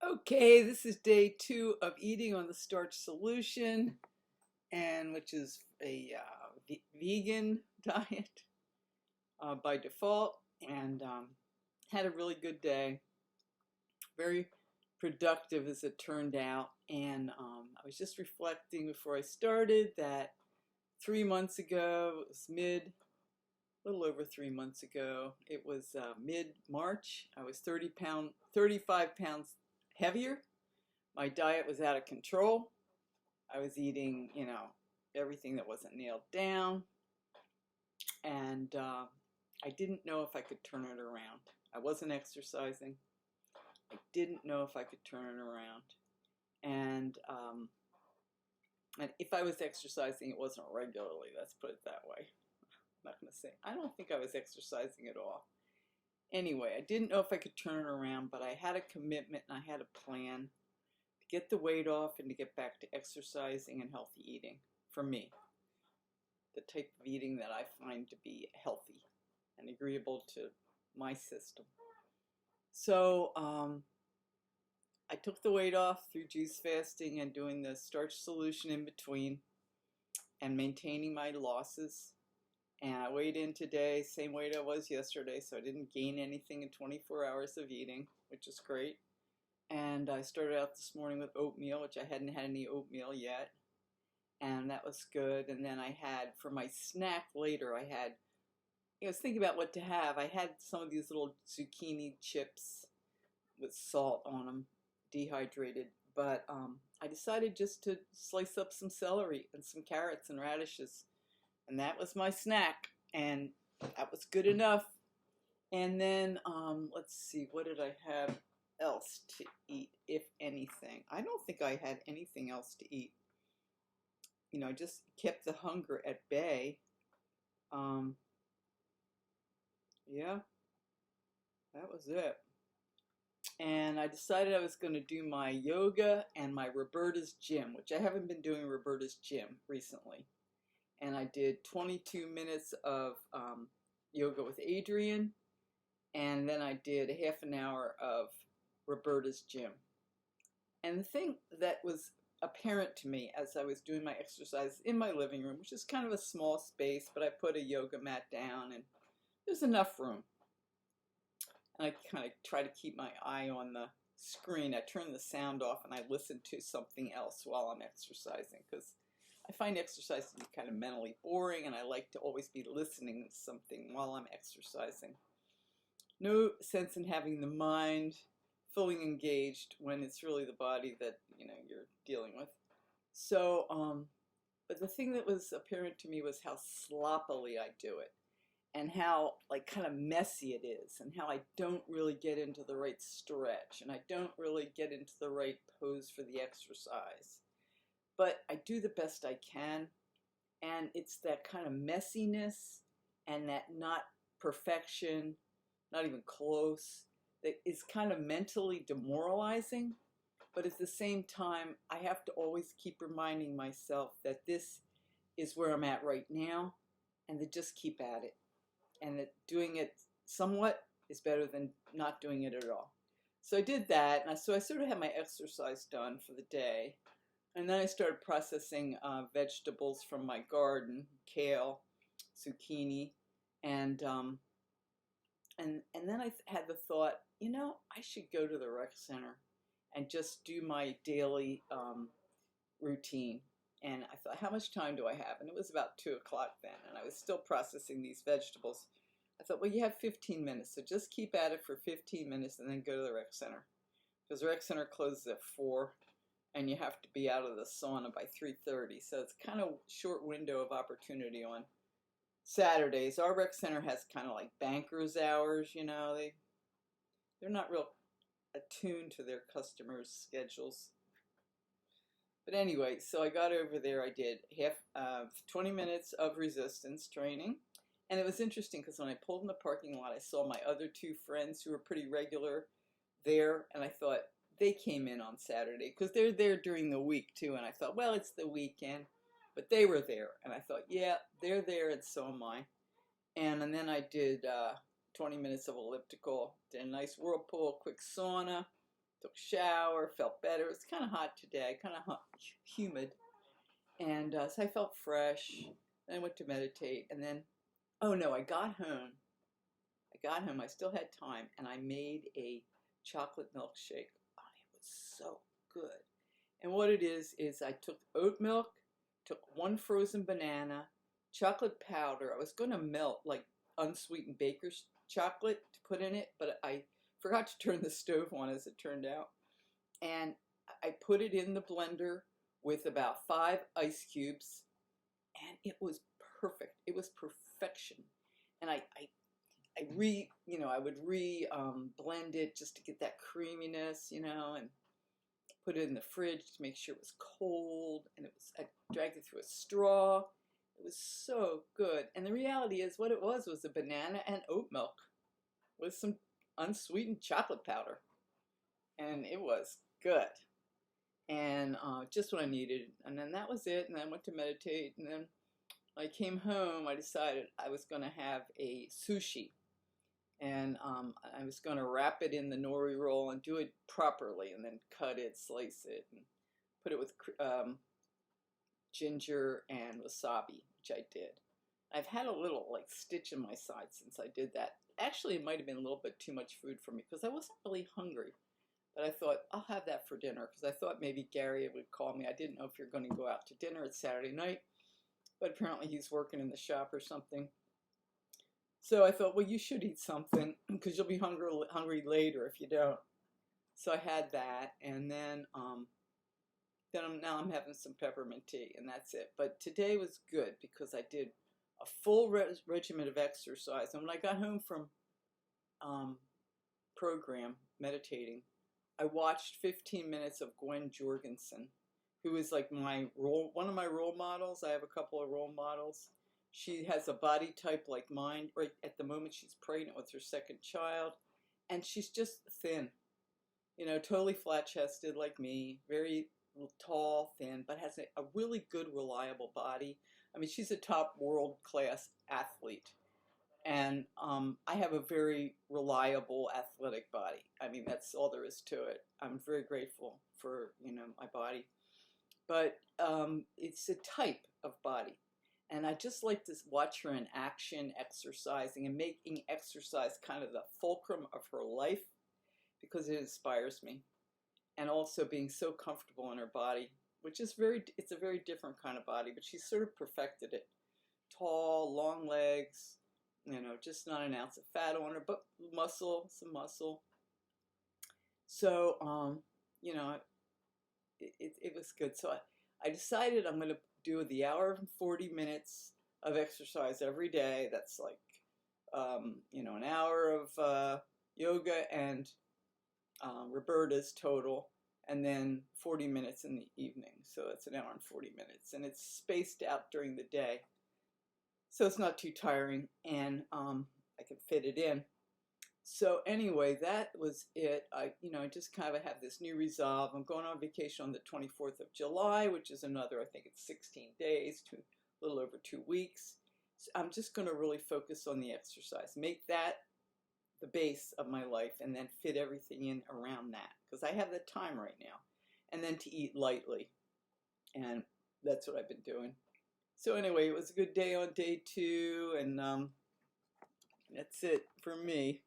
Okay, this is day 2 of eating on the starch solution, and which is a vegan diet by default, and had a really good day. Very productive as it turned out, and I was just reflecting before I started that 3 months ago, it was a little over 3 months ago, it was mid-March. I was 35 pounds heavier. My diet was out of control. I was eating, everything that wasn't nailed down. And I didn't know if I could turn it around. I wasn't exercising. I didn't know if I could turn it around. And if I was exercising, it wasn't regularly. Let's put it that way. I'm not going to say. I don't think I was exercising at all. Anyway, I didn't know if I could turn it around, but I had a commitment and I had a plan to get the weight off and to get back to exercising and healthy eating for me. The type of eating that I find to be healthy and agreeable to my system. So I took the weight off through juice fasting and doing the starch solution in between and maintaining my losses. And I weighed in today, same weight I was yesterday, so I didn't gain anything in 24 hours of eating, which is great. And I started out this morning with oatmeal, which I hadn't had any oatmeal yet. And that was good. And then I had, for my snack later, I was thinking about what to have. I had some of these little zucchini chips with salt on them, dehydrated. But I decided just to slice up some celery and some carrots and radishes. And that was my snack. And that was good enough. And then, let's see, what did I have else to eat, if anything? I don't think I had anything else to eat. I just kept the hunger at bay. Yeah, that was it. And I decided I was going to do my yoga and my Roberta's gym, which I haven't been doing Roberta's gym recently. And I did 22 minutes of yoga with Adrian, and then I did a half an hour of Roberta's gym. And the thing that was apparent to me as I was doing my exercise in my living room, which is kind of a small space, but I put a yoga mat down and there's enough room. And I kind of try to keep my eye on the screen. I turn the sound off and I listen to something else while I'm exercising, because I find exercise to be kind of mentally boring and I like to always be listening to something while I'm exercising. No sense in having the mind fully engaged when it's really the body that you're dealing with. So, but the thing that was apparent to me was how sloppily I do it, and how kind of messy it is, and how I don't really get into the right stretch, and I don't really get into the right pose for the exercise. But I do the best I can, and it's that kind of messiness and that not perfection, not even close, that is kind of mentally demoralizing. But at the same time, I have to always keep reminding myself that this is where I'm at right now, and to just keep at it. And that doing it somewhat is better than not doing it at all. So I did that, and so I sort of had my exercise done for the day. And then I started processing vegetables from my garden, kale, zucchini, and then I had the thought, I should go to the rec center and just do my daily routine. And I thought, how much time do I have? And it was about 2 o'clock then, and I was still processing these vegetables. I thought, well, you have 15 minutes, so just keep at it for 15 minutes and then go to the rec center. Because the rec center closes at 4, and you have to be out of the sauna by 3:30. So it's kind of short window of opportunity on Saturdays. Our rec center has kind of like bankers hours, they're not real attuned to their customers' schedules. But anyway, so I got over there. I did 20 minutes of resistance training. And it was interesting because when I pulled in the parking lot, I saw my other 2 friends who were pretty regular there. And I thought, they came in on Saturday because they're there during the week too. And I thought, well, it's the weekend. But they were there. And I thought, yeah, they're there and so am I. And then I did 20 minutes of elliptical, did a nice whirlpool, quick sauna, took a shower, felt better. It was kind of hot today, kind of humid. And so I felt fresh. Then I went to meditate. And then, oh no, I got home. I still had time. And I made a chocolate milkshake. Oh, it was so good. And what it is I took oat milk, took one frozen banana, chocolate powder. I was going to melt like unsweetened baker's chocolate to put in it, but I forgot to turn the stove on, as it turned out. And I put it in the blender with about 5 ice cubes, and it was perfect. It was perfection. And I would blend it just to get that creaminess, and put it in the fridge to make sure it was cold. And I dragged it through a straw. It was so good. And the reality is, what it was a banana and oat milk with some unsweetened chocolate powder. And it was good. And just what I needed. And then that was it. And then I went to meditate. And then when I came home, I decided I was going to have a sushi. And I was going to wrap it in the nori roll and do it properly, and then cut it, slice it, and put it with ginger and wasabi, which I did. I've had a little stitch in my side since I did that. Actually, it might have been a little bit too much food for me because I wasn't really hungry. But I thought, I'll have that for dinner, because I thought maybe Gary would call me. I didn't know if you're going to go out to dinner. It's Saturday night, but apparently he's working in the shop or something. So I thought, well, you should eat something because you'll be hungry later if you don't. So I had that, and then now I'm having some peppermint tea, and that's it. But today was good because I did a full regimen of exercise. And when I got home from program meditating, I watched 15 minutes of Gwen Jorgensen, who is like one of my role models. I have a couple of role models. She has a body type like mine. Right at the moment, she's pregnant with her second child, and she's just thin, totally flat-chested like me, very tall, thin, but has a really good, reliable body. I mean, she's a top world-class athlete, and I have a very reliable, athletic body. I mean, that's all there is to it. I'm very grateful for, my body, but it's a type of body. And I just like to watch her in action, exercising, and making exercise kind of the fulcrum of her life, because it inspires me. And also being so comfortable in her body, which is it's a very different kind of body, but she's sort of perfected it. Tall, long legs, just not an ounce of fat on her, but some muscle. So, it was good. So I decided I'm going to do the hour and 40 minutes of exercise every day. That's like, an hour of yoga and Roberta's total, and then 40 minutes in the evening. So that's an hour and 40 minutes, and it's spaced out during the day, so it's not too tiring, and I can fit it in. So anyway, that was it. I just kind of have this new resolve. I'm going on vacation on the 24th of July, which is another, I think it's 16 days, to a little over 2 weeks. So I'm just going to really focus on the exercise, make that the base of my life, and then fit everything in around that, because I have the time right now. And then to eat lightly. And that's what I've been doing. So anyway, it was a good day on day 2, and that's it for me.